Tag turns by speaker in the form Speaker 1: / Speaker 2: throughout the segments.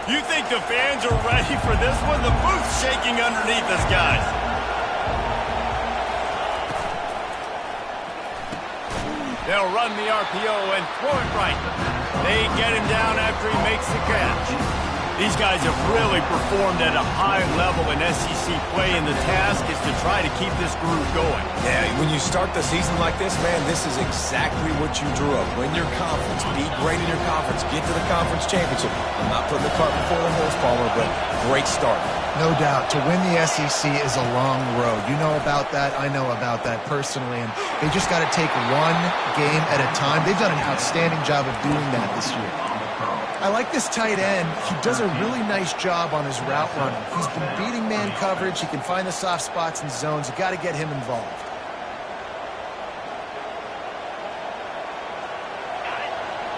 Speaker 1: You think the fans are ready for this one? The booth's shaking underneath us, guys. They'll run the RPO and throw it right. They get him down after he makes the catch. These guys have really performed at a high level in SEC play, and the task is to try to keep this groove going.
Speaker 2: Yeah, when you start the season like this, man, this is exactly what you drew up. Win your conference, be great in your conference, get to the conference championship. I'm not putting the cart before the horse, Palmer, but great start.
Speaker 3: No doubt. To win the SEC is a long road. You know about that. I know about that personally, and they just got to take one game at a time. They've done an outstanding job of doing that this year. I like this tight end. He does a really nice job on his route running. He's been beating man coverage. He can find the soft spots and zones. You got to get him involved.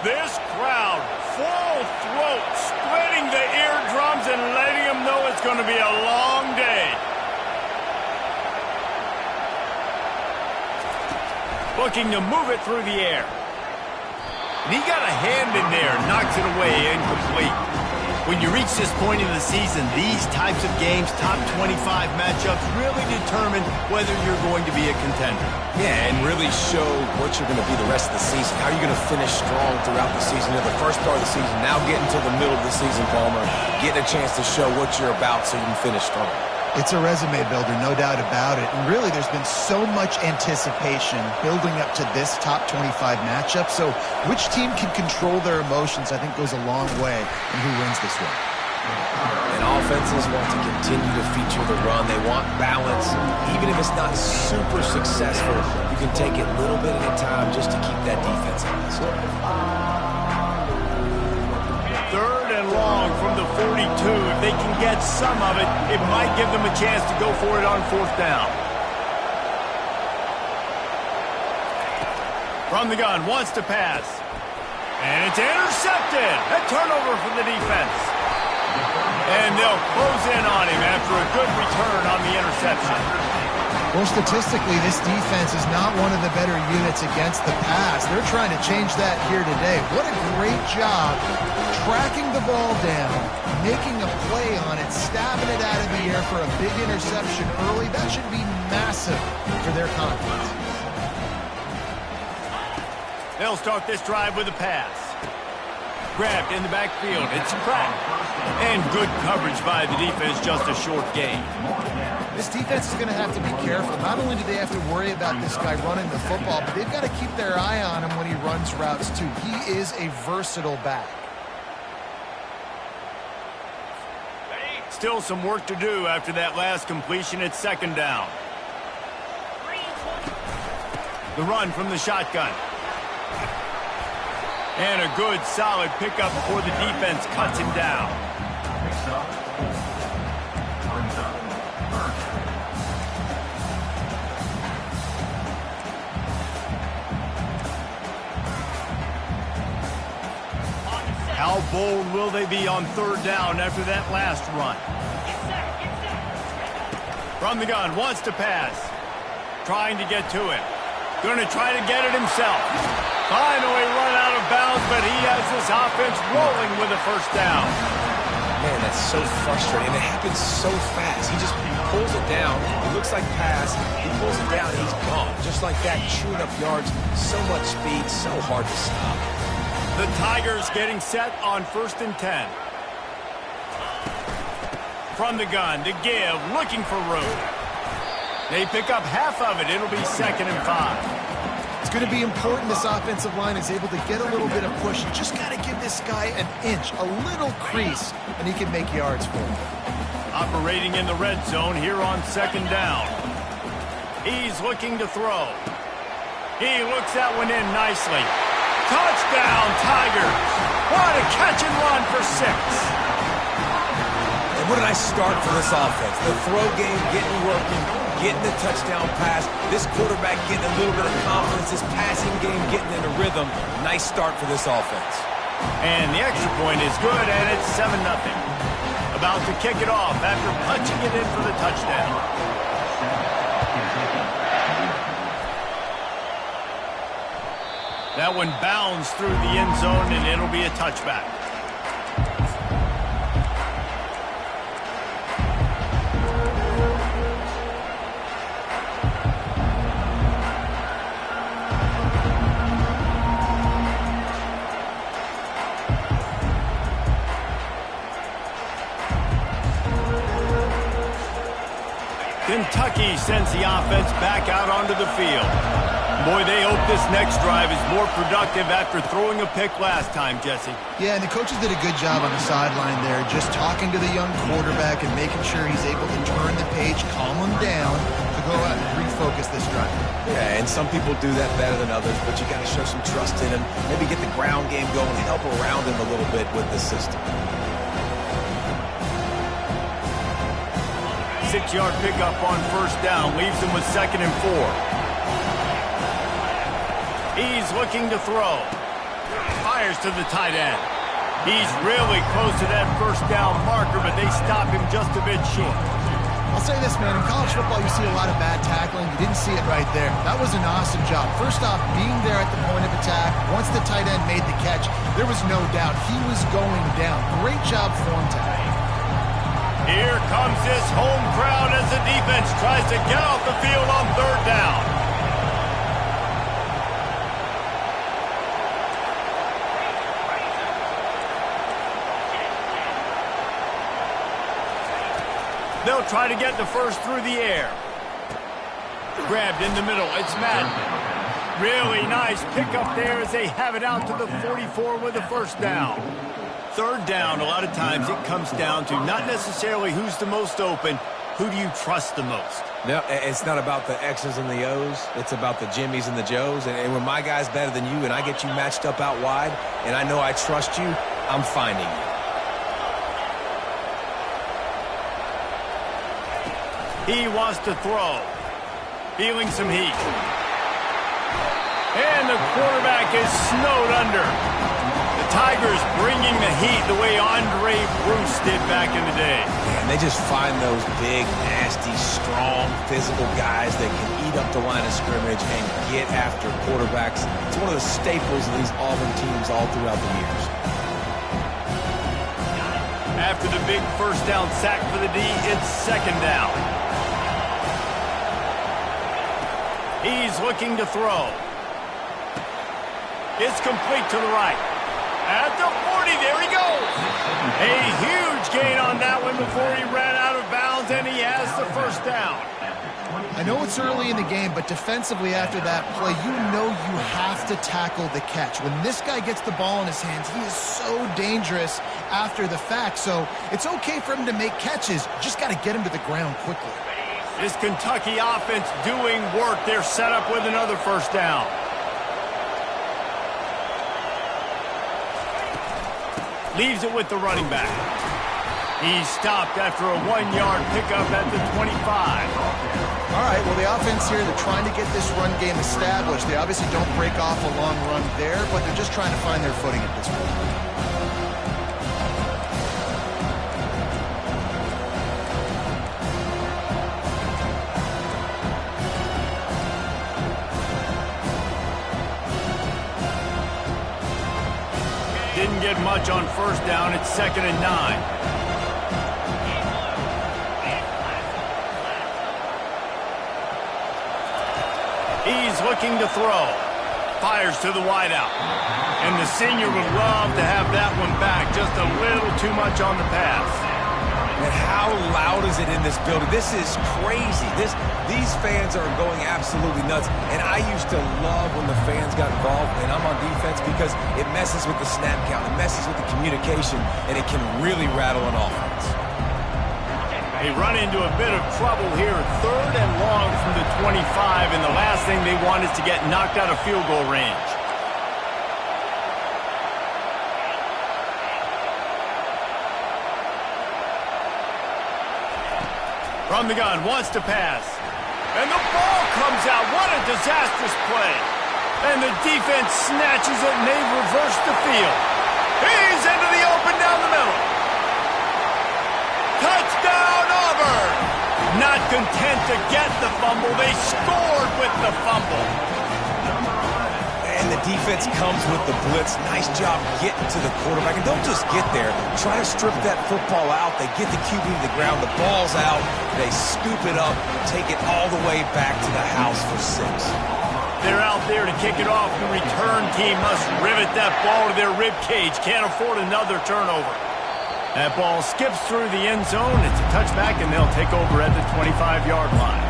Speaker 1: This crowd, full throat, splitting the eardrums and letting them know it's going to be a long day. Looking to move it through the air. And he got a hand in there, knocks it away, incomplete. When you reach this point in the season, these types of games, top 25 matchups, really determine whether you're going to be a contender.
Speaker 2: Yeah, and really show what you're going to be the rest of the season. How are you going to finish strong throughout the season? At the first part of the season, now getting to the middle of the season, Palmer, getting a chance to show what you're about so you can finish strong.
Speaker 3: It's a resume builder, no doubt about it. And really, there's been so much anticipation building up to this top 25 matchup. So which team can control their emotions, I think, goes a long way in who wins this one.
Speaker 2: And offenses want to continue to feature the run. They want balance. Even if it's not super successful, you can take it little bit at a time just to keep that defense honest.
Speaker 1: Third and long from the 42. If they can get some of it, it might give them a chance to go for it on fourth down. From the gun, wants to pass. And it's intercepted. A turnover for the defense. And they'll close in on him after a good return on the interception.
Speaker 3: Well, statistically, this defense is not one of the better units against the pass. They're trying to change that here today. What a great job tracking the ball down, making a play on it, stabbing it out of the air for a big interception early. That should be massive for their confidence.
Speaker 1: They'll start this drive with a pass. Grabbed in the backfield. It's cracked. And good coverage by the defense, just a short gain.
Speaker 3: This defense is going to have to be careful. Not only do they have to worry about this guy running the football, but they've got to keep their eye on him when he runs routes, too. He is a versatile back.
Speaker 1: Still some work to do after that last completion at second down. The run from the shotgun. And a good, solid pickup before the defense cuts him down. How bold will they be on third down after that last run? From the gun, wants to pass. Trying to get to it. Going to try to get it himself. Finally run out of bounds, but he has this offense rolling with a first down.
Speaker 2: Man, that's so frustrating. And it happens so fast. He just pulls it down. It looks like pass. He pulls it down. He's gone. Just like that, chewing up yards. So much speed. So hard to stop.
Speaker 1: The Tigers getting set on 1st and 10. From the gun to give, looking for room. They pick up half of it. It'll be 2nd and 5.
Speaker 3: It's going to be important this offensive line is able to get a little bit of push. You just got to give this guy an inch, a little crease, and he can make yards for him.
Speaker 1: Operating in the red zone here on 2nd down. He's looking to throw. He looks that one in nicely. Touchdown, Tigers. What a catch and run for 6.
Speaker 2: And what did I start for this offense? The throw game getting working, getting the touchdown pass. This quarterback getting a little bit of confidence. This passing game getting in a rhythm. Nice start for this offense.
Speaker 1: And the extra point is good, and it's 7-0. About to kick it off after punching it in for the touchdown. That one bounds through the end zone, and it'll be a touchback. Kentucky sends the offense back out onto the field. Boy, they hope this next drive is more productive after throwing a pick last time, Jesse.
Speaker 3: Yeah, and the coaches did a good job on the sideline there, just talking to the young quarterback and making sure he's able to turn the page, calm him down, to go out and refocus this drive.
Speaker 2: Yeah, and some people do that better than others, but you got to show some trust in him, maybe get the ground game going, help around him a little bit with the system.
Speaker 1: 6-yard pickup on first down leaves him with 2nd and 4. He's looking to throw. Fires to the tight end. He's really close to that first down marker, but they stop him just a bit short.
Speaker 3: I'll say this, man. In college football, you see a lot of bad tackling. You didn't see it right there. That was an awesome job. First off, being there at the point of attack. Once the tight end made the catch, there was no doubt he was going down. Great job form tackling.
Speaker 1: Here comes this home crowd as the defense tries to get off the field on 3rd down. They'll try to get the first through the air. Grabbed in the middle. It's Madden. Really nice pickup there as they have it out to the 44 with a first down. 3rd down, a lot of times it comes down to not necessarily who's the most open, who do you trust the most?
Speaker 2: No, it's not about the X's and the O's. It's about the Jimmies and the Joes. And when my guy's better than you and I get you matched up out wide and I know I trust you, I'm finding you.
Speaker 1: He wants to throw. Feeling some heat. And the quarterback is snowed under. The Tigers bringing the heat the way Andre Bruce did back in the day.
Speaker 2: Man, they just find those big, nasty, strong, physical guys that can eat up the line of scrimmage and get after quarterbacks. It's one of the staples of these Auburn teams all throughout the years.
Speaker 1: After the big first down sack for the D, it's 2nd down. He's looking to throw. It's complete to the right. At the 40, there he goes. A huge gain on that one before he ran out of bounds, and he has the first down.
Speaker 3: I know it's early in the game, but defensively after that play, you know you have to tackle the catch. When this guy gets the ball in his hands, he is so dangerous after the fact. So it's okay for him to make catches. Just got to get him to the ground quickly.
Speaker 1: This Kentucky offense doing work. They're set up with another first down. Leaves it with the running back. He's stopped after a 1-yard pickup at the 25.
Speaker 3: All right, well, the offense here, they're trying to get this run game established. They obviously don't break off a long run there, but they're just trying to find their footing at this point.
Speaker 1: Didn't get much on first down. It's 2nd and 9. He's looking to throw. Fires to the wideout. And the senior would love to have that one back. Just a little too much on the pass.
Speaker 2: And how loud is it in this building? This is crazy. These fans are going absolutely nuts. And I used to love when the fans got involved, and I'm on defense because it messes with the snap count. It messes with the communication, and it can really rattle an offense.
Speaker 1: They run into a bit of trouble here. 3rd and long from the 25, and the last thing they want is to get knocked out of field goal range. From the gun, wants to pass. And the ball comes out. What a disastrous play. And the defense snatches it, and they've reversed the field. He's into the open down the middle. Touchdown, Auburn. Not content to get the fumble, they scored with the fumble.
Speaker 2: And the defense comes with the blitz. Nice job getting to the quarterback. And don't just get there. Try to strip that football out. They get the QB to the ground. The ball's out. They scoop it up, take it all the way back to the house for 6.
Speaker 1: They're out there to kick it off. The return team must rivet that ball to their rib cage. Can't afford another turnover. That ball skips through the end zone. It's a touchback, and they'll take over at the 25-yard line.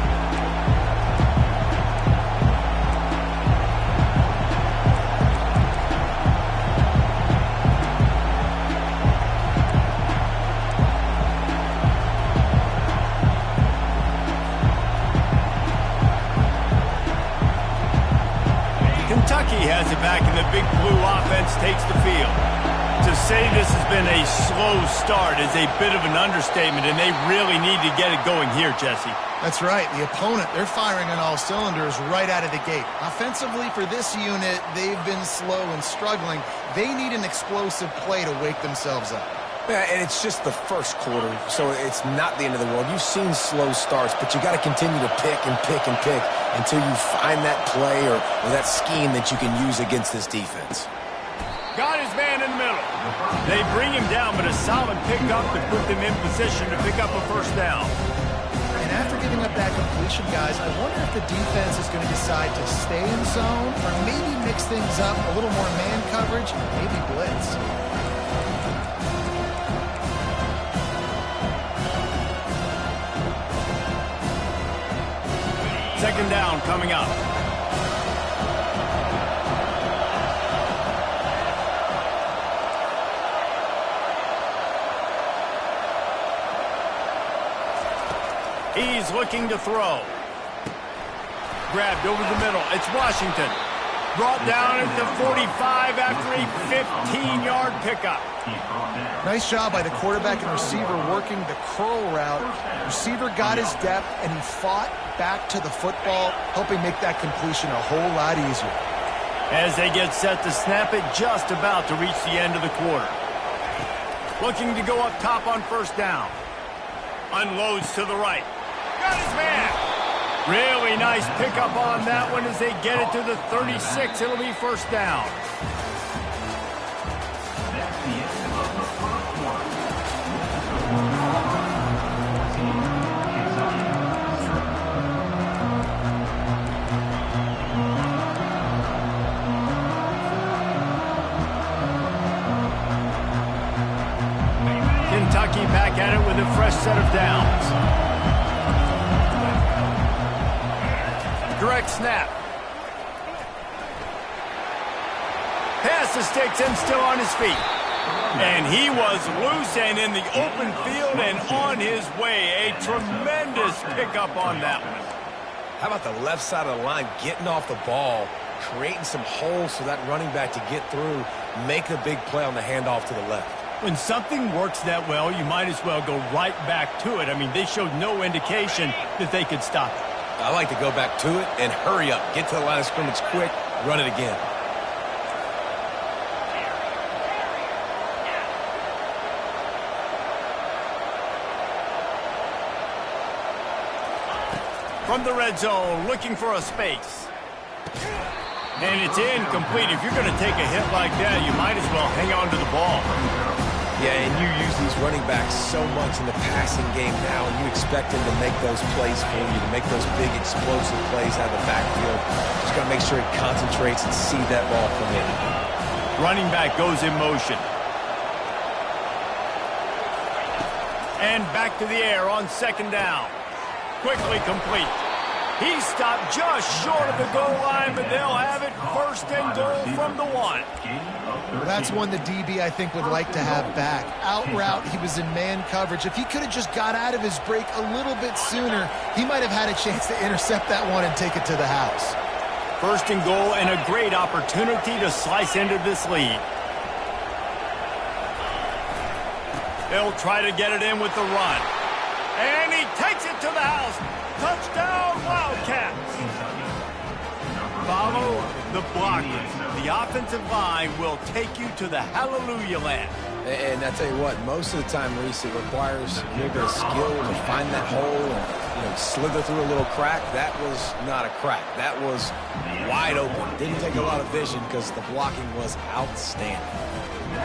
Speaker 1: Kentucky has it back, and the Big Blue offense takes the field. To say this has been a slow start is a bit of an understatement, and they really need to get it going here, Jesse.
Speaker 3: That's right. The opponent, they're firing on all cylinders right out of the gate. Offensively, for this unit, they've been slow and struggling. They need an explosive play to wake themselves up.
Speaker 2: Yeah, and it's just the first quarter, so it's not the end of the world. You've seen slow starts, but you got to continue to pick and pick and pick until you find that play or that scheme that you can use against this defense.
Speaker 1: Got his man in the middle. They bring him down, but a solid pickup to put them in position to pick up a first down.
Speaker 3: And after giving up that completion, guys, I wonder if the defense is going to decide to stay in zone or maybe mix things up, a little more man coverage, maybe blitz.
Speaker 1: Second down coming up. He's looking to throw. Grabbed over the middle. It's Washington. Brought down at the 45 after a 15-yard pickup.
Speaker 3: Nice job by the quarterback and receiver working the curl route. Receiver got his depth, and he fought back to the football, helping make that completion a whole lot easier.
Speaker 1: As they get set to snap it, just about to reach the end of the quarter. Looking to go up top on first down. Unloads to the right. Got his man. Really nice pickup on that one as they get it to the 36. It'll be first down. Kentucky back at it with a fresh set of downs. Direct snap. Pass the sticks and still on his feet. And he was loose and in the open field and on his way. A tremendous pickup on that one.
Speaker 2: How about the left side of the line getting off the ball, creating some holes for that running back to get through, make the big play on the handoff to the left.
Speaker 1: When something works that well, you might as well go right back to it. I mean, they showed no indication that they could stop it.
Speaker 2: I like to go back to it and hurry up. Get to the line of scrimmage quick, run it again.
Speaker 1: From the red zone, looking for a space. And it's incomplete. If you're going to take a hit like that, you might as well hang on to the ball.
Speaker 2: Yeah, and you use these running backs so much in the passing game now, and you expect them to make those plays for you, to make those big explosive plays out of the backfield. Just got to make sure he concentrates and see that ball come in.
Speaker 1: Running back goes in motion. And back to the air on second down. Quickly complete. He stopped just short of the goal line, but they'll have it first and goal from the one.
Speaker 3: Well, that's one the DB, I think, would like to have back. Out route, he was in man coverage. If he could have just got out of his break a little bit sooner, he might have had a chance to intercept that one and take it to the house.
Speaker 1: First and goal and a great opportunity to slice into this lead. They'll try to get it in with the run. And he takes it to the house. Touchdown, Wildcats. Follow the blockers. The offensive line will take you to the hallelujah land.
Speaker 2: And I tell you what, most of the time, Reese, it requires a little bit of skill to find that hole and slither through a little crack. That was not a crack. That was wide open. Didn't take a lot of vision because the blocking was outstanding.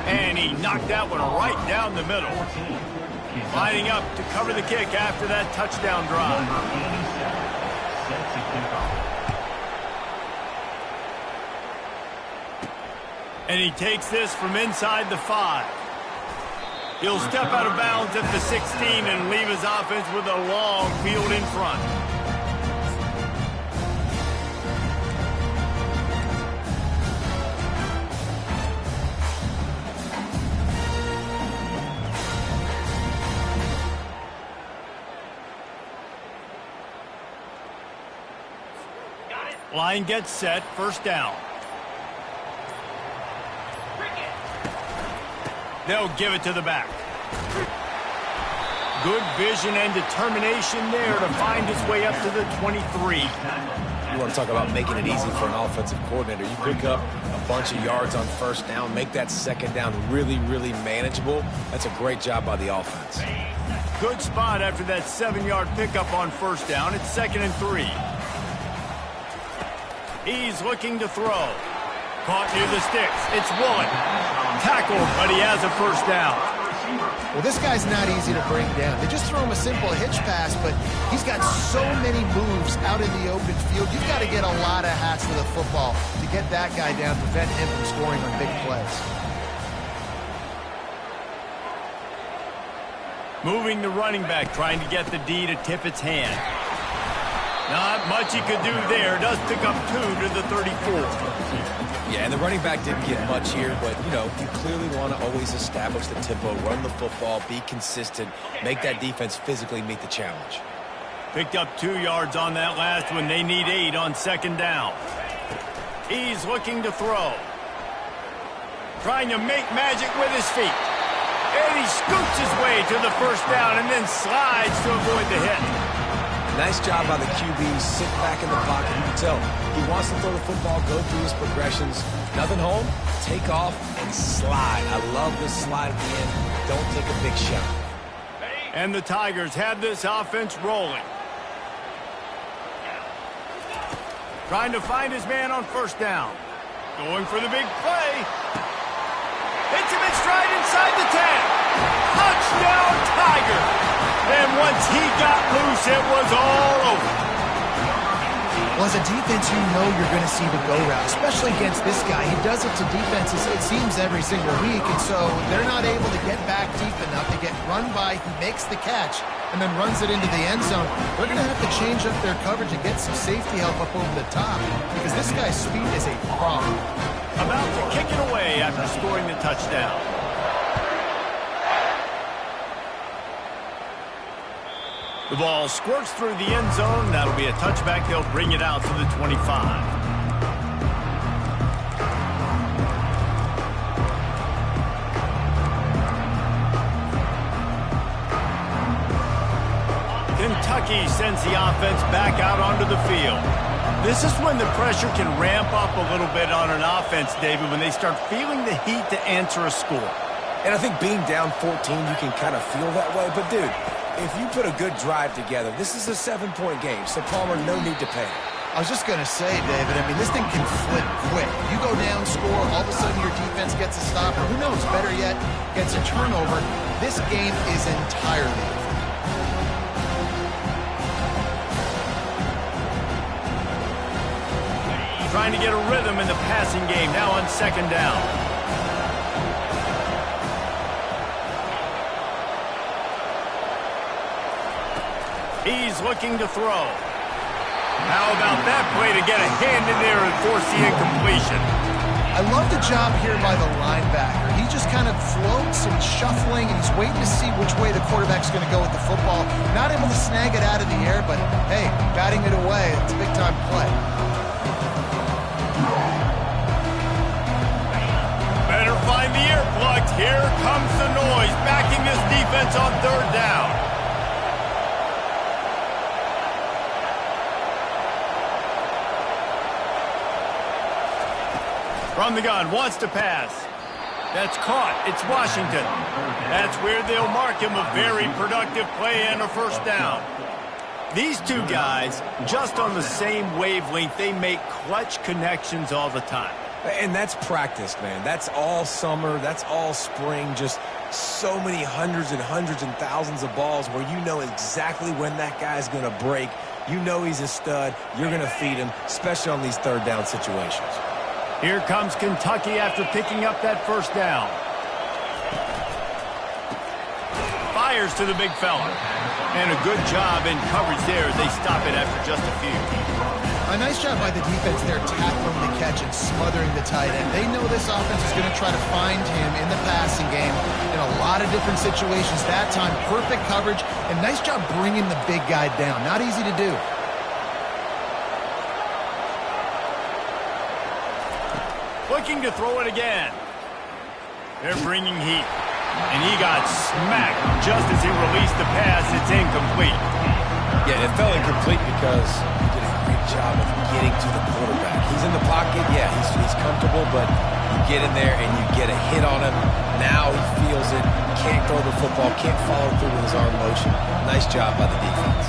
Speaker 1: And he knocked that one right down the middle. Lining up to cover the kick after that touchdown drive. And he takes this from inside the 5. He'll step out of bounds at the 16 and leave his offense with a long field in front. Line gets set, first down. They'll give it to the back. Good vision and determination there to find his way up to the 23.
Speaker 2: You want to talk about making it easy for an offensive coordinator. You pick up a bunch of yards on first down, make that second down really, really manageable. That's a great job by the offense.
Speaker 1: Good spot after that 7-yard pickup on first down. It's 2nd and 3. He's looking to throw. Caught near the sticks. It's Woolen. Tackled, but he has a first down.
Speaker 3: Well, this guy's not easy to bring down. They just throw him a simple hitch pass, but he's got so many moves out in the open field. You've got to get a lot of hats to the football to get that guy down, prevent him from scoring on big plays.
Speaker 1: Moving the running back, trying to get the D to tip its hand. Not much he could do there. Does pick up 2 to the 34.
Speaker 2: Yeah, and the running back didn't get much here, but, you know, you clearly want to always establish the tempo, run the football, be consistent, make that defense physically meet the challenge.
Speaker 1: Picked up 2 yards on that last one. They need 8 on second down. He's looking to throw. Trying to make magic with his feet. And he scoots his way to the first down and then slides to avoid the hit.
Speaker 2: Nice job by the QB. Sit back in the pocket. You can tell he wants to throw the football, go through his progressions. Nothing home, take off, and slide. I love this slide at the end. Don't take a big shot.
Speaker 1: And the Tigers have this offense rolling. Trying to find his man on first down. Going for the big play. Hits him in stride inside the 10. Touchdown, Tiger. And once he got loose, it was all over.
Speaker 3: Well, as a defense, you know you're going to see the go route, especially against this guy. He does it to defenses, it seems, every single week, and so they're not able to get back deep enough. They get run by, he makes the catch, and then runs it into the end zone. They're going to have to change up their coverage and get some safety help up over the top, because this guy's speed is a problem.
Speaker 1: About to kick it away after scoring the touchdown. The ball squirts through the end zone. That'll be a touchback. They'll bring it out to the 25. Kentucky sends the offense back out onto the field. This is when the pressure can ramp up a little bit on an offense, David, when they start feeling the heat to answer a score.
Speaker 2: And I think being down 14, you can kind of feel that way. But, dude, if you put a good drive together, this is a 7-point game, so Palmer, no need to panic.
Speaker 3: I was just going to say, David, I mean, this thing can flip quick. You go down, score, all of a sudden your defense gets a stop, or who knows, better yet, gets a turnover. This game is entirely different.
Speaker 1: Trying to get a rhythm in the passing game, now on second down. He's looking to throw. How about that play to get a hand in there and force the incompletion?
Speaker 3: I love the job here by the linebacker. He just kind of floats and shuffling, and he's waiting to see which way the quarterback's going to go with the football. Not able to snag it out of the air, but, hey, batting it away, it's a big-time play.
Speaker 1: Better find the earplugs. Here comes the noise, backing this defense on third down. From the gun, wants to pass. That's caught. It's Washington. That's where they'll mark him a very productive play and a first down. These two guys, just on the same wavelength, they make clutch connections all the time.
Speaker 2: And that's practice, man. That's all summer. That's all spring. Just so many hundreds and thousands of balls where you know exactly when that guy's going to break. You know he's a stud. You're going to feed him, especially on these third down situations.
Speaker 1: Here comes Kentucky after picking up that first down. fires to the big fella. And a good job in coverage there. They stop it after just a few.
Speaker 3: A nice job by the defense there, tackling the catch and smothering the tight end. They know this offense is going to try to find him in the passing game in a lot of different situations. That time, perfect coverage, and nice job bringing the big guy down. Not easy to do.
Speaker 1: Looking to throw it again. They're bringing heat. And he got smacked just as he released the pass. It's incomplete.
Speaker 2: Yeah, it fell incomplete because he did a great job of getting to the quarterback. He's in the pocket, yeah, he's comfortable, but you get in there and you get a hit on him. Now he feels it, can't throw the football, can't follow through with his arm motion. Nice job by the defense.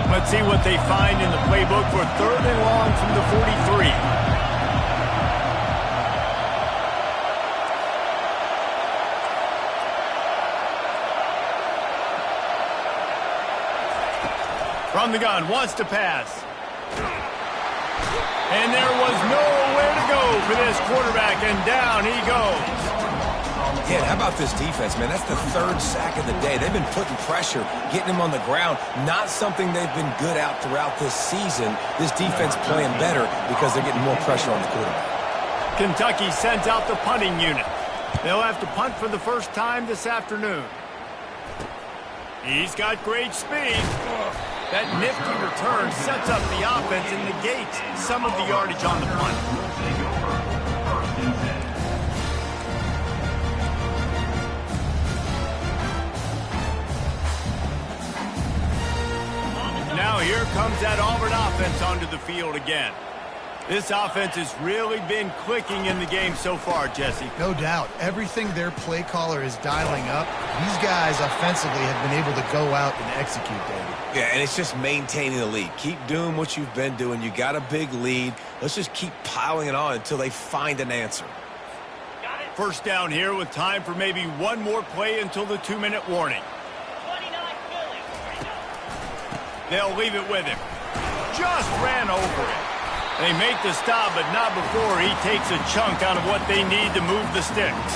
Speaker 1: Let's see what they find in the playbook for 3rd and long from the 43. From the gun, wants to pass. And there was nowhere to go for this quarterback, and down he goes.
Speaker 2: Yeah, how about this defense, man? That's the 3rd sack of the day. They've been putting pressure, getting him on the ground. Not something they've been good at throughout this season. This defense playing better because they're getting more pressure on the quarterback.
Speaker 1: Kentucky sends out the punting unit. They'll have to punt for the first time this afternoon. He's got great speed. That nifty return sets up the offense and negates some of the yardage on the punt. Now here comes that Auburn offense onto the field again. This offense has really been clicking in the game so far, Jesse.
Speaker 3: No doubt. Everything their play caller is dialing up, these guys offensively have been able to go out and execute, David.
Speaker 2: Yeah, and it's just maintaining the lead. Keep doing what you've been doing. You got a big lead. Let's just keep piling it on until they find an answer.
Speaker 1: First down here with time for maybe one more play until the 2-minute warning. They'll leave it with him. Just ran over it. They make the stop, but not before he takes a chunk out of what they need to move the sticks.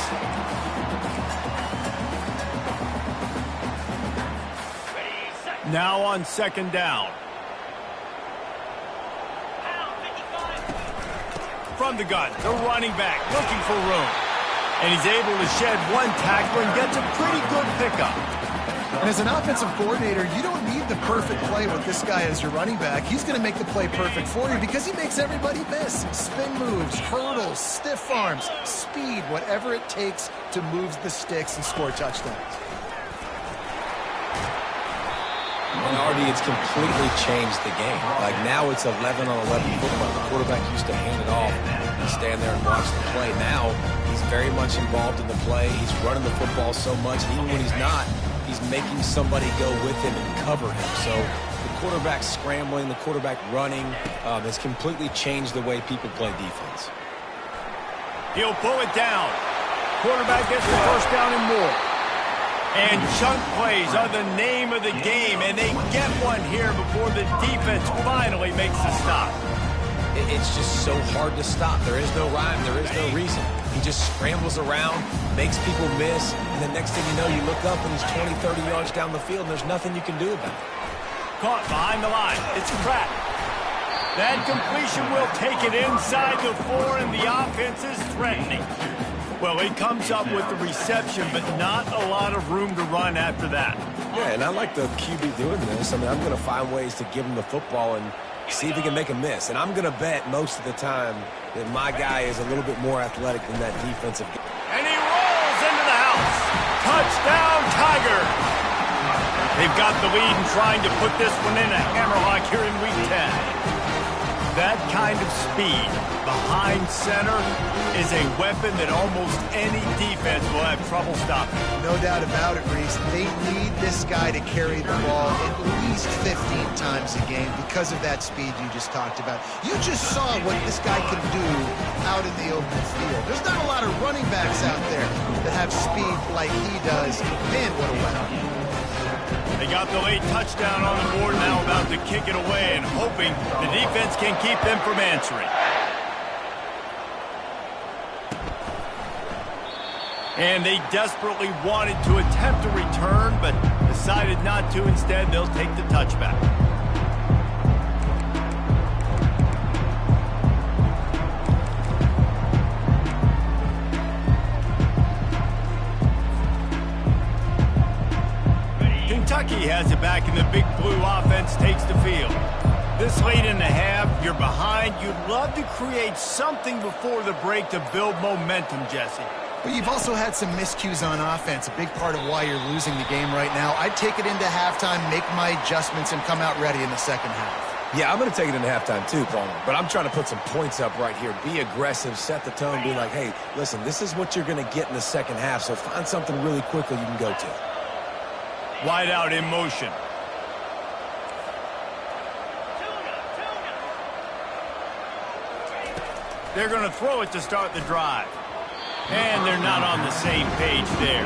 Speaker 1: Now on 2nd down. From the gun, the running back looking for room. And he's able to shed one tackle and gets a pretty good pickup.
Speaker 3: And as an offensive coordinator, you don't need the perfect play with this guy as your running back. He's going to make the play perfect for you because he makes everybody miss. Spin moves, hurdles, stiff arms, speed, whatever it takes to move the sticks and score touchdowns.
Speaker 2: And already it's completely changed the game. Like now it's 11 on 11 football. The quarterback used to hand it off and stand there and watch the play. Now he's very much involved in the play. He's running the football so much. Even when he's not, he's making somebody go with him and cover him. So the quarterback scrambling, the quarterback running has completely changed the way people play defense.
Speaker 1: He'll pull it down. Quarterback gets the first down and more. And chunk plays are the name of the game, and they get one here before the defense finally makes the stop.
Speaker 2: It's just so hard to stop. There is no rhyme. There is no reason. He just scrambles around, makes people miss, and the next thing you know, you look up and he's 20, 30 yards down the field, and there's nothing you can do about it.
Speaker 1: Caught behind the line. It's a trap. That completion will take it inside the 4, and the offense is threatening. Well, he comes up with the reception, but not a lot of room to run after that.
Speaker 2: Yeah, and I like the QB doing this. I mean, I'm going to find ways to give him the football and see if he can make a miss. And I'm going to bet most of the time that my guy is a little bit more athletic than that defensive guy.
Speaker 1: And he rolls into the house. Touchdown, Tiger. They've got the lead and trying to put this one in a hammerlock here in Week 10. That kind of speed behind center is a weapon that almost any defense will have trouble stopping.
Speaker 3: No doubt about it, Reese. They need this guy to carry the ball at least 15 times a game because of that speed you just talked about. You just saw what this guy can do out in the open field. There's not a lot of running backs out there that have speed like he does. Man, what a weapon.
Speaker 1: They got the late touchdown on the board, now about to kick it away and hoping the defense can keep them from answering. And they desperately wanted to attempt a return, but decided not to. Instead, they'll take the touchback. Kentucky has it back, and the Big Blue offense takes the field. This late in the half, you're behind. You'd love to create something before the break to build momentum, Jesse.
Speaker 3: But you've also had some miscues on offense, a big part of why you're losing the game right now. I'd take it into halftime, make my adjustments, and come out ready in the second half.
Speaker 2: Yeah, I'm going to take it into halftime too, Palmer. But I'm trying to put some points up right here. Be aggressive, set the tone, be like, hey, listen, this is what you're going to get in the second half, so find something really quickly you can go to.
Speaker 1: Wide out in motion. They're going to throw it to start the drive. And they're not on the same page there.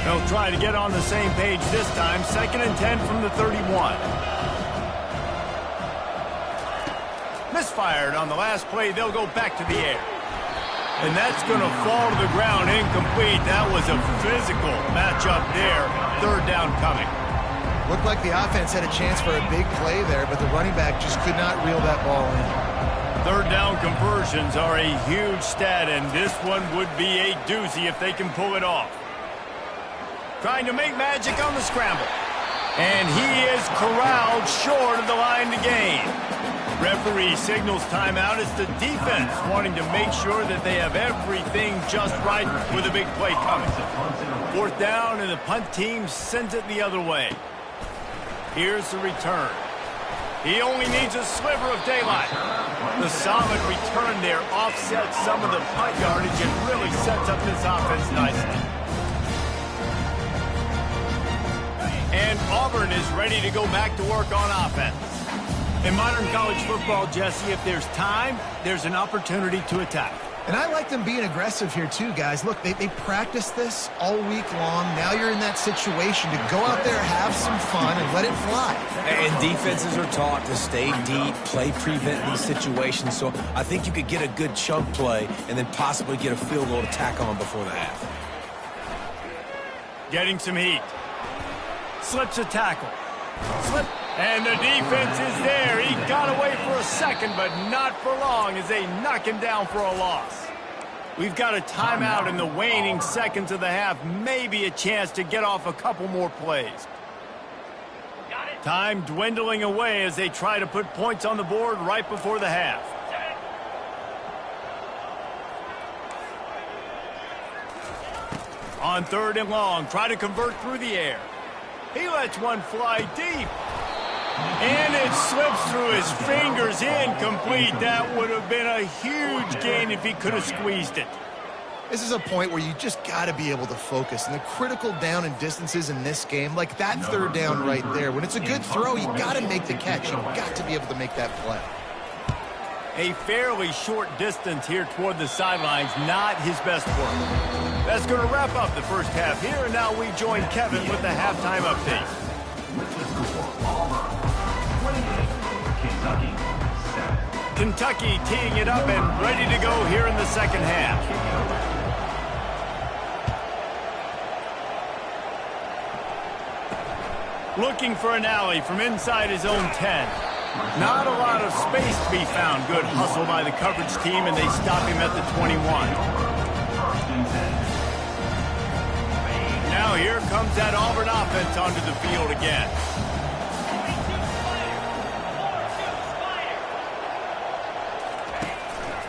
Speaker 1: They'll try to get on the same page this time. 2nd and 10 from the 31. Misfired on the last play. They'll go back to the air. And that's going to fall to the ground incomplete. That was a physical matchup there. 3rd down coming.
Speaker 3: Looked like the offense had a chance for a big play there, but the running back just could not reel that ball in.
Speaker 1: 3rd down conversions are a huge stat, and this one would be a doozy if they can pull it off. Trying to make magic on the scramble. And he is corralled short of the line to gain. Referee signals timeout. It's the defense wanting to make sure that they have everything just right with a big play coming. 4th down, and the punt team sends it the other way. Here's the return. He only needs a sliver of daylight. The solid return there offsets some of the punt yardage and really sets up this offense nicely. And Auburn is ready to go back to work on offense. In modern college football, Jesse, if there's time, there's an opportunity to attack.
Speaker 3: And I like them being aggressive here too, guys. Look, they practiced this all week long. Now you're in that situation to go out there, have some fun, and let it fly.
Speaker 2: And defenses are taught to stay deep, play prevent these situations. So I think you could get a good chunk play and then possibly get a field goal to tack on before the half.
Speaker 1: Getting some heat. Slips a tackle. Slip. And the defense is there. He got away for a second, but not for long as they knock him down for a loss. We've got a timeout in the waning seconds of the half. Maybe a chance to get off a couple more plays. Time dwindling away as they try to put points on the board right before the half. On 3rd and long, try to convert through the air. He lets one fly deep. And it slips through his fingers, incomplete. That would have been a huge gain if he could have squeezed it.
Speaker 3: This is a point where you just got to be able to focus. And the critical down and distances in this game, like that 3rd down right there, when it's a good throw, you got to make the catch. You've got to be able to make that play.
Speaker 1: A fairly short distance here toward the sidelines, not his best work. That's going to wrap up the first half here, and now we join Kevin with the halftime update. Kentucky teeing it up and ready to go here in the second half. Looking for an alley from inside his own 10. Not a lot of space to be found. Good hustle by the coverage team, and they stop him at the 21. Now here comes that Auburn offense onto the field again.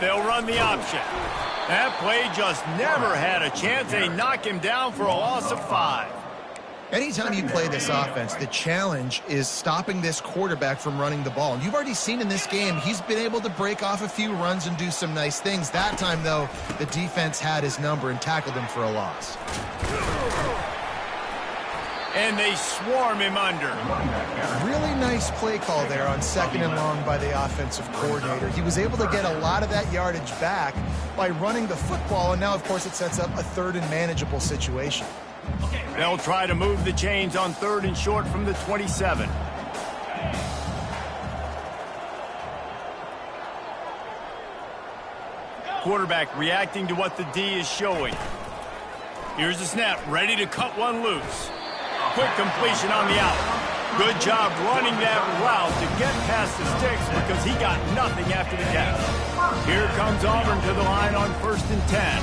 Speaker 1: They'll run the option. That play just never had a chance. They knock him down for a loss of 5.
Speaker 3: Anytime you play this offense, the challenge is stopping this quarterback from running the ball. And you've already seen in this game, he's been able to break off a few runs and do some nice things. That time, though, the defense had his number and tackled him for a loss.
Speaker 1: And they swarm him under.
Speaker 3: Really nice play call there on 2nd and long by the offensive coordinator. He was able to get a lot of that yardage back by running the football, and now, of course, it sets up a 3rd and manageable situation.
Speaker 1: They'll try to move the chains on 3rd and short from the 27. Quarterback reacting to what the D is showing. Here's the snap, ready to cut one loose. Quick completion on the out. Good job running that route to get past the sticks because he got nothing after the catch. Here comes Auburn to the line on 1st and 10.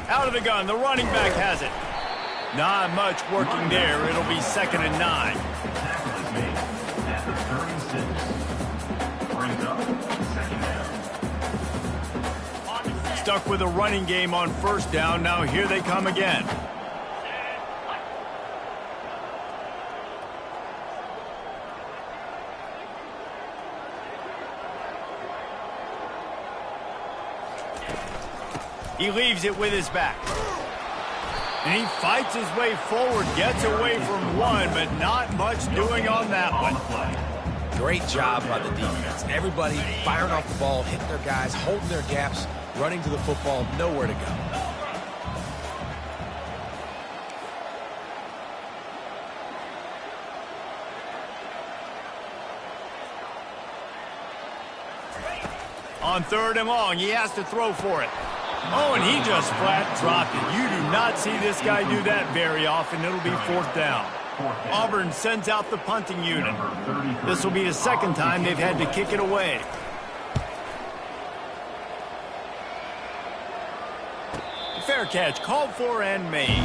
Speaker 1: Out of the gun, the running back has it. Not much working there. It'll be 2nd and 9. Stuck with a running game on 1st down. Now here they come again. He leaves it with his back. And he fights his way forward, gets away from one, but not much doing on that one.
Speaker 2: Great job by the defense. Everybody firing off the ball, hitting their guys, holding their gaps, running to the football, nowhere to go.
Speaker 1: On 3rd and long, he has to throw for it. Oh, and he just flat dropped it. You do not see this guy do that very often. It'll be 4th down. Auburn sends out the punting unit. This will be the 2nd time they've had to kick it away. Fair catch, called for and made.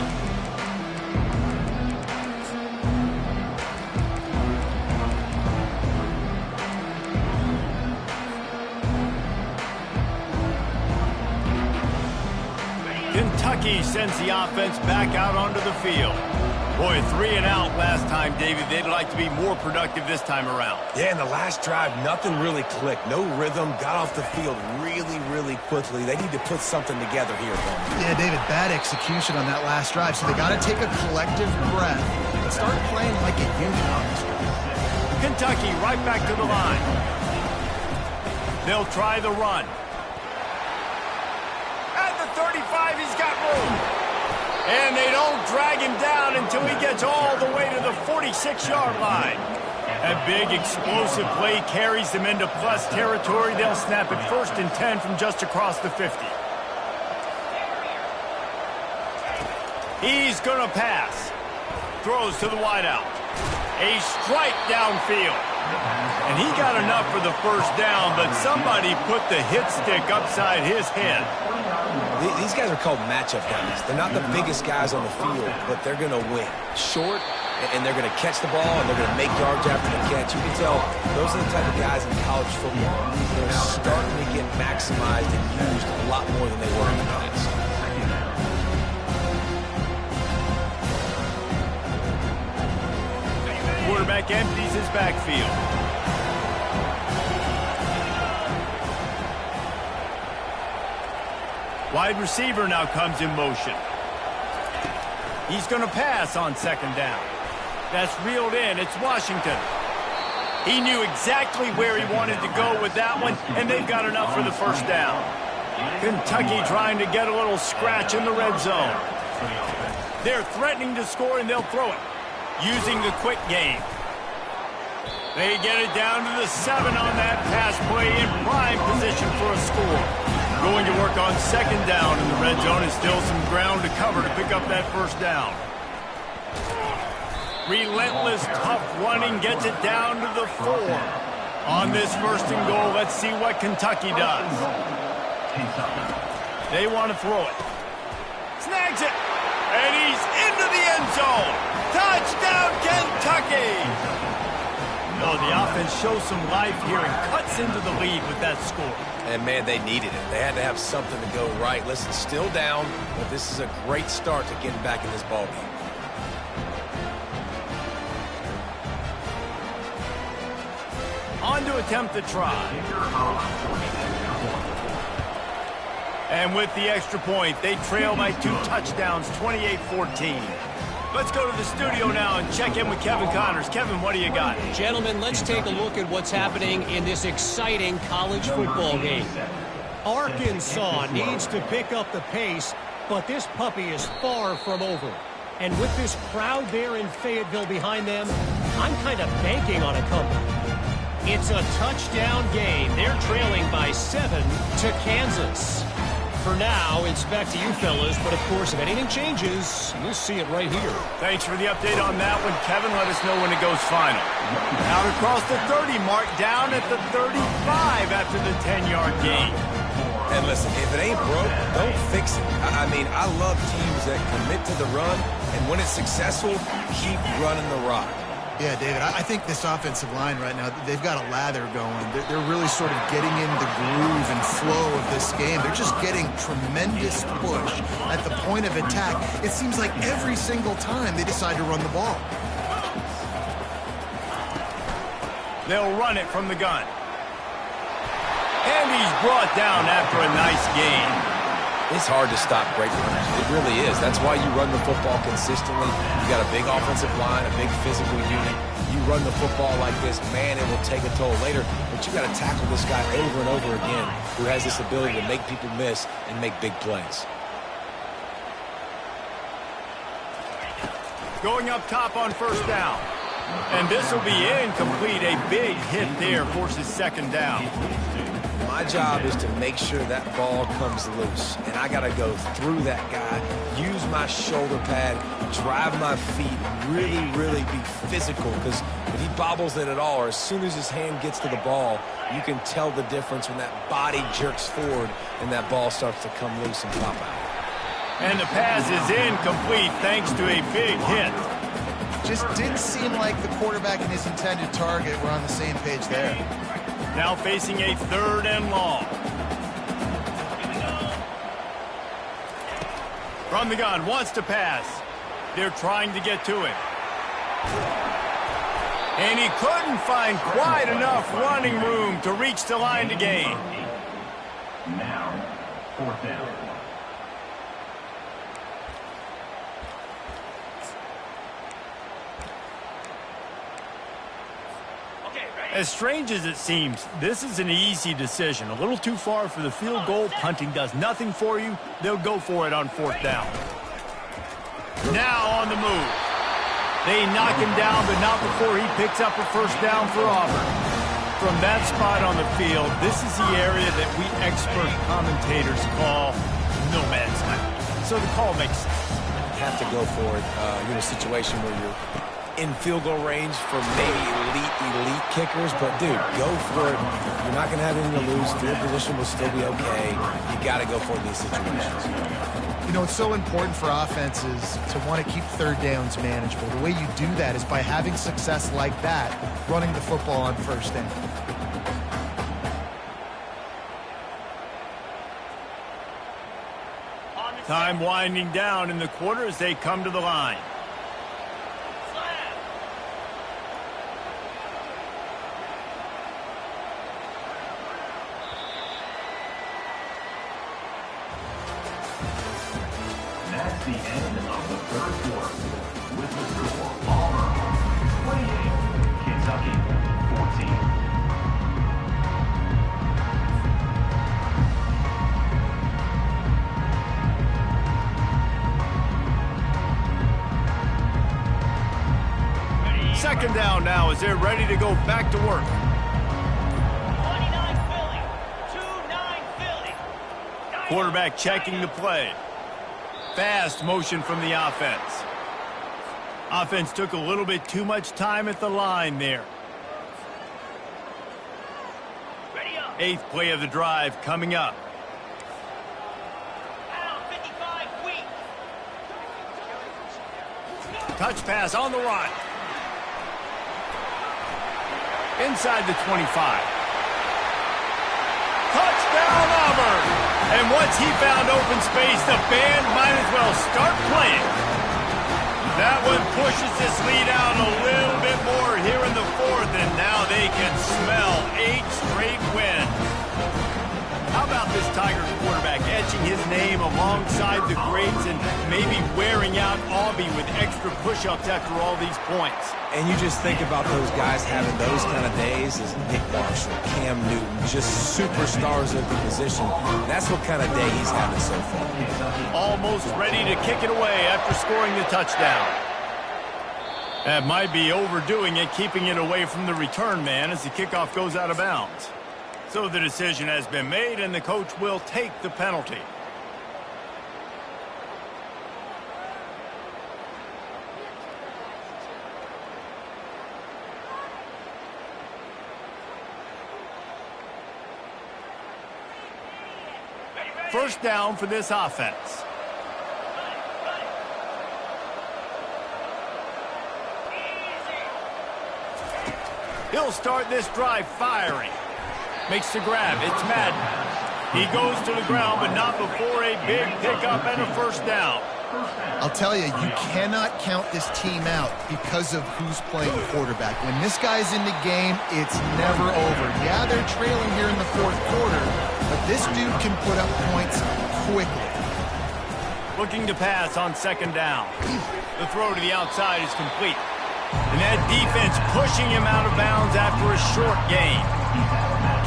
Speaker 1: Kentucky sends the offense back out onto the field. Boy, 3 and out last time, David. They'd like to be more productive this time around.
Speaker 2: Yeah, in the last drive, nothing really clicked. No rhythm, got off the field really quickly. They need to put something together here.
Speaker 3: Yeah, David, bad execution on that last drive, so they got to take a collective breath and start playing like a unit on this drive.
Speaker 1: Kentucky right back to the line. They'll try the run. At the 35, he's got room. And they don't drag him down until he gets all the way to the 46-yard line. That big explosive play carries them into plus territory. They'll snap it 1st and 10 from just across the 50. He's going to pass. Throws to the wideout. A strike downfield. And he got enough for the 1st down, but somebody put the hit stick upside his head.
Speaker 2: These guys are called matchup guys. They're not the biggest guys on the field, but they're going to win. Short, and they're going to catch the ball, and they're going to make yards after the catch. You can tell those are the type of guys in college football. They're starting to get maximized and used a lot more than they were in the past.
Speaker 1: Quarterback empties his backfield. Wide receiver now comes in motion. He's going to pass on 2nd down. That's reeled in. It's Washington. He knew exactly where he wanted to go with that one, and they've got enough for the 1st down. Kentucky trying to get a little scratch in the red zone. They're threatening to score, and they'll throw it, using the quick game. They get it down to the 7 on that pass play in prime position for a score. Going to work on 2nd down in the red zone, and still some ground to cover to pick up that 1st down. Relentless, tough running gets it down to the 4. On this 1st and goal, let's see what Kentucky does. They want to throw it. Snags it. And he's into the end zone. Touchdown, Kentucky! Oh, the offense shows some life here and cuts into the lead with that score.
Speaker 2: And, man, they needed it. They had to have something to go right. Listen, still down, but this is a great start to getting back in this ballgame.
Speaker 1: On to attempt the try. And with the extra point, they trail by 2 touchdowns, 28-14. Let's go to the studio now and check in with Kevin Connors. Kevin, what do you got?
Speaker 4: Gentlemen, let's take a look at what's happening in this exciting college football game. Arkansas needs to pick up the pace, but this puppy is far from over. And with this crowd there in Fayetteville behind them, I'm kind of banking on a comeback. It's a touchdown game. They're trailing by 7 to Kansas. For now, it's back to you fellas, but of course, if anything changes, you'll see it right here.
Speaker 1: Thanks for the update on that one, Kevin. Let us know when it goes final. Out across the 30 mark, down at the 35 after the 10-yard gain.
Speaker 2: And listen, if it ain't broke, don't fix it. I mean, I love teams that commit to the run, and when it's successful, keep running the rock.
Speaker 3: Yeah, David, I think this offensive line right now, they've got a lather going. They're really sort of getting in the groove and flow of this game. They're just getting tremendous push at the point of attack. It seems like every single time they decide to run the ball.
Speaker 1: They'll run it from the gun. And he's brought down after a nice gain.
Speaker 2: It's hard to stop great runners. It really is. That's why you run the football consistently. You got a big offensive line, a big physical unit. You run the football like this, man, it will take a toll later. But you got to tackle this guy over and over again who has this ability to make people miss and make big plays.
Speaker 1: Going up top on first down. And this will be incomplete. A big hit there forces second down.
Speaker 2: My job is to make sure that ball comes loose, and I got to go through that guy, use my shoulder pad, drive my feet, really be physical, because if he bobbles it at all, or as soon as his hand gets to the ball, you can tell the difference when that body jerks forward and that ball starts to come loose and pop out.
Speaker 1: And the pass is incomplete thanks to a big hit.
Speaker 3: Just didn't seem like the quarterback and his intended target were on the same page there.
Speaker 1: Now facing a 3rd and long. From the gun, wants to pass. They're trying to get to it. And he couldn't find quite enough running room to reach the line to gain.
Speaker 5: Now, 4th down.
Speaker 1: As strange as it seems, this is an easy decision. A little too far for the field goal. Punting does nothing for you. They'll go for it on 4th down. Now on the move. They knock him down, but not before he picks up a first down for Auburn. From that spot on the field, this is the area that we expert commentators call no man's land. So the call makes sense.
Speaker 2: You have to go for it. You're in a situation where you're in field goal range for maybe elite kickers, but dude, go for it. You're not going to have anything to lose. Field position will still be okay. You got to go for it in these situations.
Speaker 3: You know, it's so important for offenses to want to keep 3rd downs manageable. The way you do that is by having success like that, running the football on 1st down.
Speaker 1: Time winding down in the quarter as they come to the line.
Speaker 5: That's the end of the 3rd quarter. With the score, Auburn 28, Kentucky 14.
Speaker 1: Second down now as they're ready to go back to work.
Speaker 6: 29 Philly. 2-9 Philly.
Speaker 1: Quarterback checking the play. Fast motion from the offense. Offense took a little bit too much time at the line there. 8th play of the drive coming up.
Speaker 6: Pound 55 weak.
Speaker 1: Touch pass on the run. Inside the 25. Touchdown Auburn! And once he found open space, the band might as well start playing. That one pushes this lead out a little bit more here in the 4th, and now they can smell 8 straight wins. How about this Tigers quarterback edging name alongside the greats and maybe wearing out Aubie with extra push-ups after all these points.
Speaker 2: And you just think about those guys having those kind of days as Nick Marshall, Cam Newton, just superstars of the position. That's what kind of day he's having so far.
Speaker 1: Almost ready to kick it away after scoring the touchdown. That might be overdoing it, keeping it away from the return man as the kickoff goes out of bounds. So the decision has been made, and the coach will take the penalty. First down for this offense. He'll start this drive firing. Makes the grab. It's Madden. He goes to the ground, but not before a big pickup and a first down.
Speaker 3: I'll tell you, you cannot count this team out because of who's playing quarterback. When this guy's in the game, it's never over. Yeah, they're trailing here in the fourth quarter, but this dude can put up points quickly.
Speaker 1: Looking to pass on second down. The throw to the outside is complete. And that defense pushing him out of bounds after a short gain.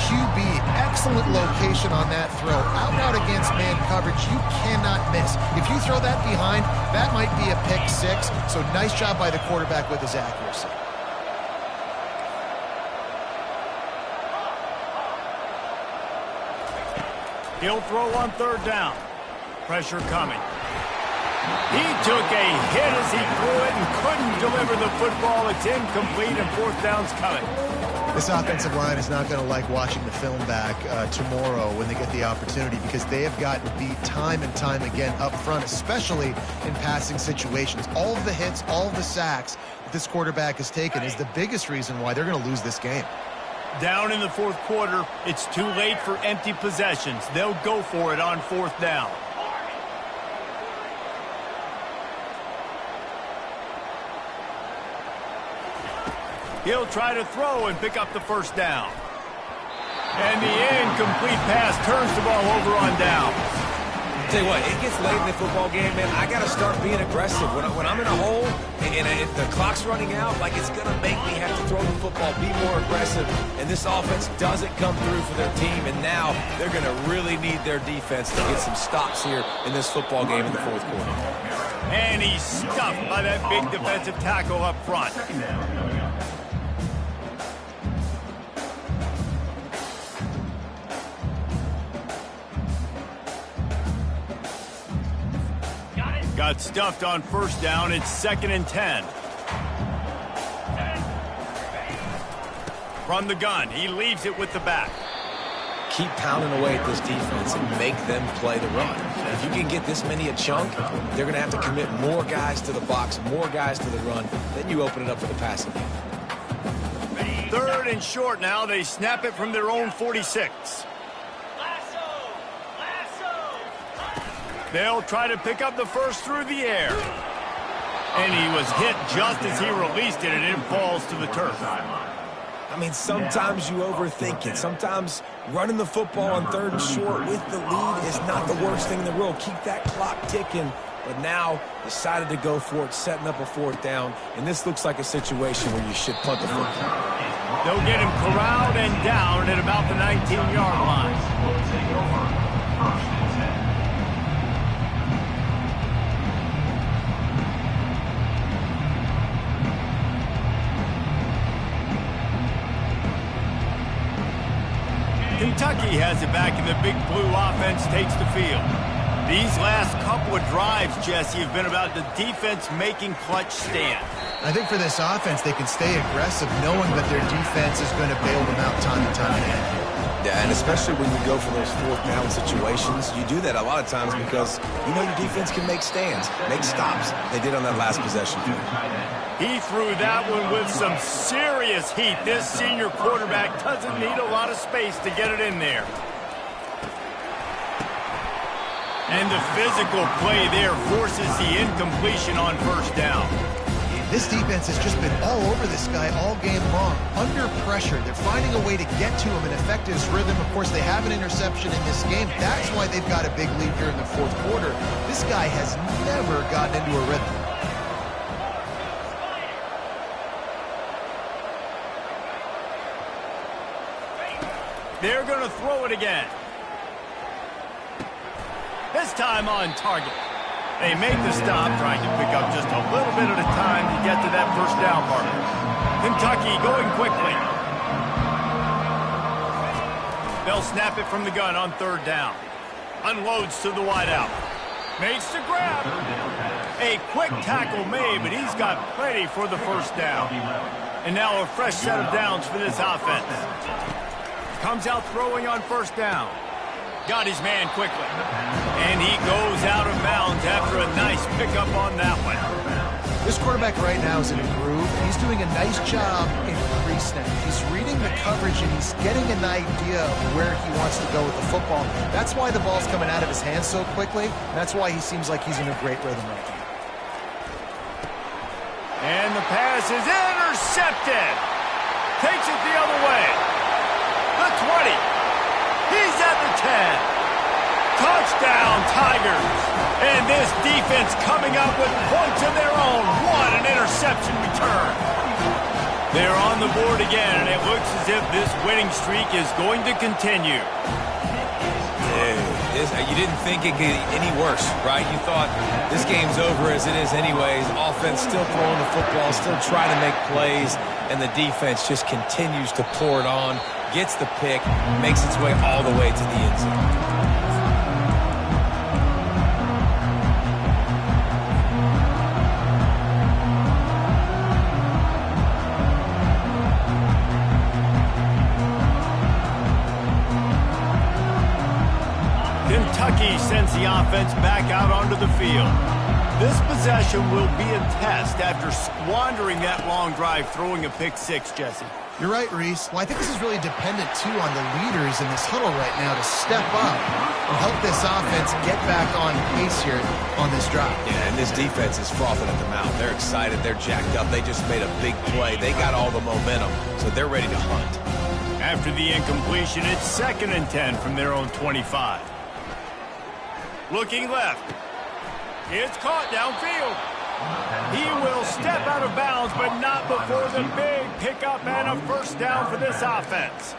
Speaker 3: QB, excellent location on that throw. Out against man coverage, you cannot miss. If you throw that behind, that might be a pick six. So nice job by the quarterback with his accuracy.
Speaker 1: He'll throw on third down. Pressure coming. He took a hit as he threw it and couldn't deliver the football. It's incomplete and fourth down's coming.
Speaker 3: This offensive line is not going to like watching the film back tomorrow when they get the opportunity because they have gotten beat time and time again up front, especially in passing situations. All of the hits, all of the sacks that this quarterback has taken is the biggest reason why they're going to lose this game.
Speaker 1: Down in the fourth quarter, it's too late for empty possessions. They'll go for it on fourth down. He'll try to throw and pick up the first down. And the incomplete pass turns the ball over on down.
Speaker 2: Tell you what, it gets late in the football game, man. I got to start being aggressive. When I'm in a hole and the clock's running out, like it's going to make me have to throw the football, be more aggressive. And this offense doesn't come through for their team. And now they're going to really need their defense to get some stops here in this football game in the fourth quarter.
Speaker 1: And he's stuffed by that big defensive tackle up front. Got stuffed on first down. It's 2nd and 10. From the gun, he leaves it with the back.
Speaker 2: Keep pounding away at this defense and make them play the run. If you can get this many a chunk, they're going to have to commit more guys to the box, more guys to the run. Then you open it up for the passing game.
Speaker 1: 3rd and short now. They snap it from their own 46. They'll try to pick up the first through the air. And he was hit just as he released it, and it falls to the turf.
Speaker 2: I mean, sometimes you overthink it. Sometimes running the football on 3rd and short with the lead is not the worst thing in the world. Keep that clock ticking. But now decided to go for it, setting up a fourth down. And this looks like a situation where you should punt the football.
Speaker 1: They'll get him corralled and down at about the 19-yard line.
Speaker 5: Will take over. 1st and 10.
Speaker 1: Kentucky has it back, and the Big Blue offense takes the field. These last couple of drives, Jesse, have been about the defense making clutch stand.
Speaker 3: I think for this offense, they can stay aggressive knowing that their defense is going to bail them out time and time again.
Speaker 2: Yeah, and especially when you go for those fourth down situations, you do that a lot of times because you know your defense can make stands, make stops. They did on that last possession.
Speaker 1: He threw that one with some serious heat. This senior quarterback doesn't need a lot of space to get it in there. And the physical play there forces the incompletion on first down.
Speaker 3: This defense has just been all over this guy all game long. Under pressure, they're finding a way to get to him and affect his rhythm. Of course, they have an interception in this game. That's why they've got a big lead here in the fourth quarter. This guy has never gotten into a rhythm.
Speaker 1: They're going to throw it again. This time on target. They make the stop, trying to pick up just a little bit at a time to get to that first down marker. Kentucky going quickly. They'll snap it from the gun on third down. Unloads to the wideout. Makes the grab. A quick tackle made, but he's got plenty for the first down. And now a fresh set of downs for this offense. Comes out throwing on first down. Got his man quickly. And he goes out of bounds after a nice pickup on that one.
Speaker 3: This quarterback right now is in a groove. He's doing a nice job in pre-snap. He's reading the coverage, and he's getting an idea of where he wants to go with the football. That's why the ball's coming out of his hands so quickly. And that's why he seems like he's in a great rhythm right now.
Speaker 1: And the pass is intercepted. Takes it the other way. The 20. He's at the 10. Touchdown, Tigers. And this defense coming up with points of their own. What an interception return. They're on the board again, and it looks as if this winning streak is going to continue.
Speaker 2: You didn't think it could get any worse, right? You thought this game's over as it is anyways. Offense still throwing the football, still trying to make plays, and the defense just continues to pour it on, gets the pick, makes its way all the way to the end zone.
Speaker 1: Kentucky sends the offense back out onto the field. This possession will be a test after squandering that long drive throwing a pick six, Jesse.
Speaker 3: You're right, Reese. Well, I think this is really dependent, too, on the leaders in this huddle right now to step up and help this offense get back on pace here on this drive.
Speaker 2: Yeah, and this defense is frothing at the mouth. They're excited. They're jacked up. They just made a big play. They got all the momentum, so they're ready to hunt.
Speaker 1: After the incompletion, it's 2nd and 10 from their own 25. Looking left. It's caught downfield. He will step out of bounds, but not before the big pickup and a first down for this offense.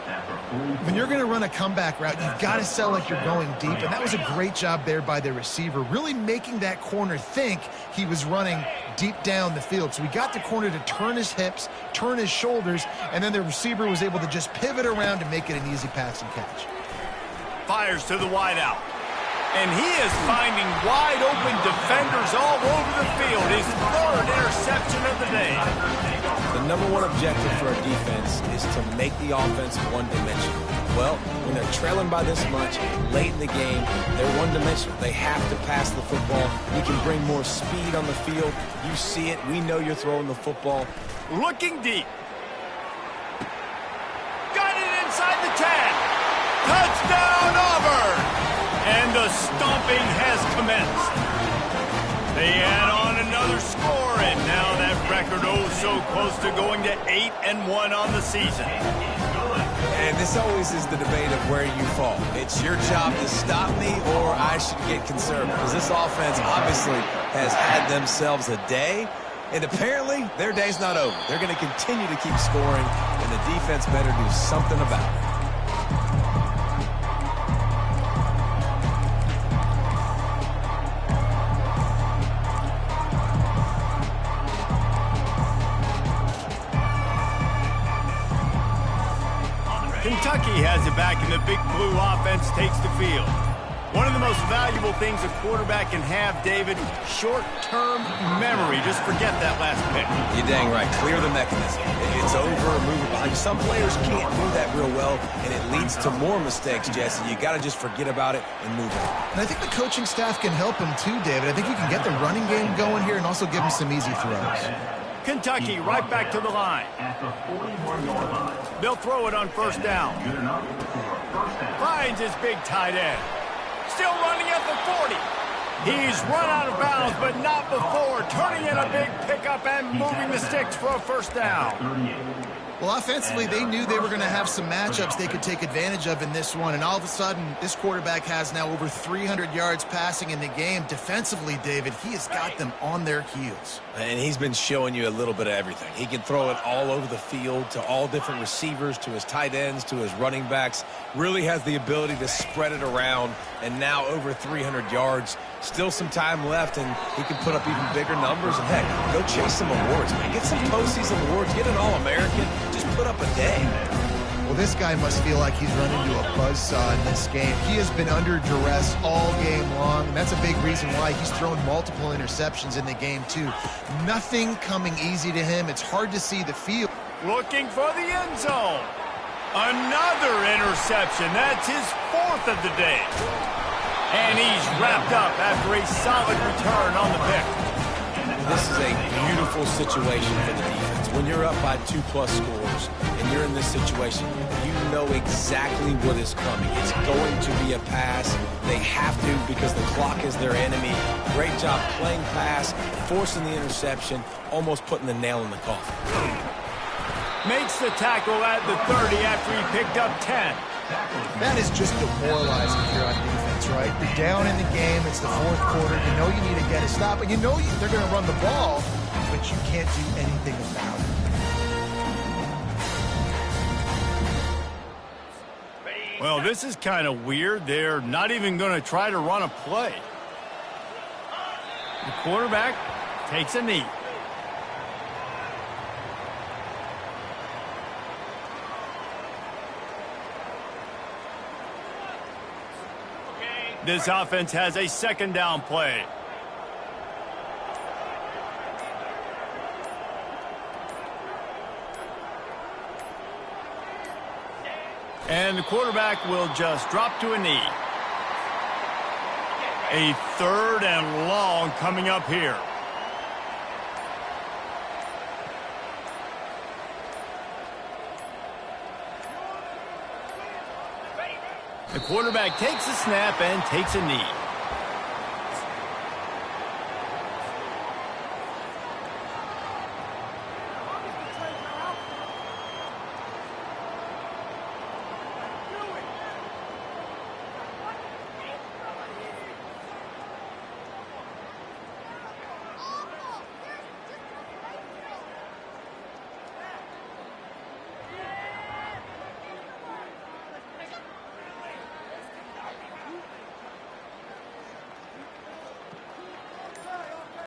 Speaker 3: When you're going to run a comeback route, you've got to sell like you're going deep, and that was a great job there by the receiver, really making that corner think he was running deep down the field. So we got the corner to turn his hips, turn his shoulders, and then the receiver was able to just pivot around and make it an easy pass and catch.
Speaker 1: Fires to the wideout. And he is finding wide-open defenders all over the field. His 3rd interception of the day.
Speaker 2: The number one objective for a defense is to make the offense one-dimensional. Well, when they're trailing by this much, late in the game, they're one-dimensional. They have to pass the football. You can bring more speed on the field. You see it. We know you're throwing the football.
Speaker 1: Looking deep. Got it inside the 10. Touchdown, Auburn! And the stomping has commenced. They add on another score, and now that record so close to going to 8-1 on the season.
Speaker 2: And this always is the debate of where you fall. It's your job to stop me, or I should get concerned, because this offense obviously has had themselves a day, and apparently their day's not over. They're going to continue to keep scoring, and the defense better do something about it.
Speaker 1: Kentucky has it back, and the big blue offense takes the field. One of the most valuable things a quarterback can have, David, short-term memory. Just forget that last pick.
Speaker 2: You're dang right. Clear the mechanism. It's over, move it behind. Some players can't do that real well, and it leads to more mistakes, Jesse. You got to just forget about it and move on.
Speaker 3: And I think the coaching staff can help him too, David. I think you can get the running game going here and also give him some easy throws.
Speaker 1: Kentucky right back to the line. They'll throw it on first down. Finds his big tight end. Still running at the 40. He's run out of bounds, but not before. Turning in a big pickup and moving the sticks for a first down.
Speaker 3: Well, offensively, they knew they were going to have some matchups they could take advantage of in this one, and all of a sudden, this quarterback has now over 300 yards passing in the game. Defensively, David, he has got them on their heels.
Speaker 2: And he's been showing you a little bit of everything. He can throw it all over the field to all different receivers, to his tight ends, to his running backs. Really has the ability to spread it around, and now over 300 yards. Still some time left, and he can put up even bigger numbers. And, heck, go chase some awards, man. Get some postseason awards. Get an All-American. Just put up a day.
Speaker 3: Well, this guy must feel like he's run into a buzzsaw in this game. He has been under duress all game long, and that's a big reason why he's thrown multiple interceptions in the game, too. Nothing coming easy to him. It's hard to see the field.
Speaker 1: Looking for the end zone. Another interception. That's his fourth of the day. And he's wrapped up after a solid return on the pick.
Speaker 2: This is a beautiful situation for the defense. When you're up by 2+ scores and you're in this situation, you know exactly what is coming. It's going to be a pass. They have to because the clock is their enemy. Great job playing pass, forcing the interception, almost putting the nail in the coffin.
Speaker 1: Makes the tackle at the 30 after he picked up 10.
Speaker 3: That is just demoralizing if you're on defense, right? You're down in the game. It's the fourth quarter. You know you need to get a stop, and you know they're going to run the ball, but you can't do anything about it.
Speaker 1: Well, this is kind of weird. They're not even going to try to run a play. The quarterback takes a knee. This offense has a second down play. And the quarterback will just drop to a knee. A third and long coming up here. The quarterback takes a snap and takes a knee.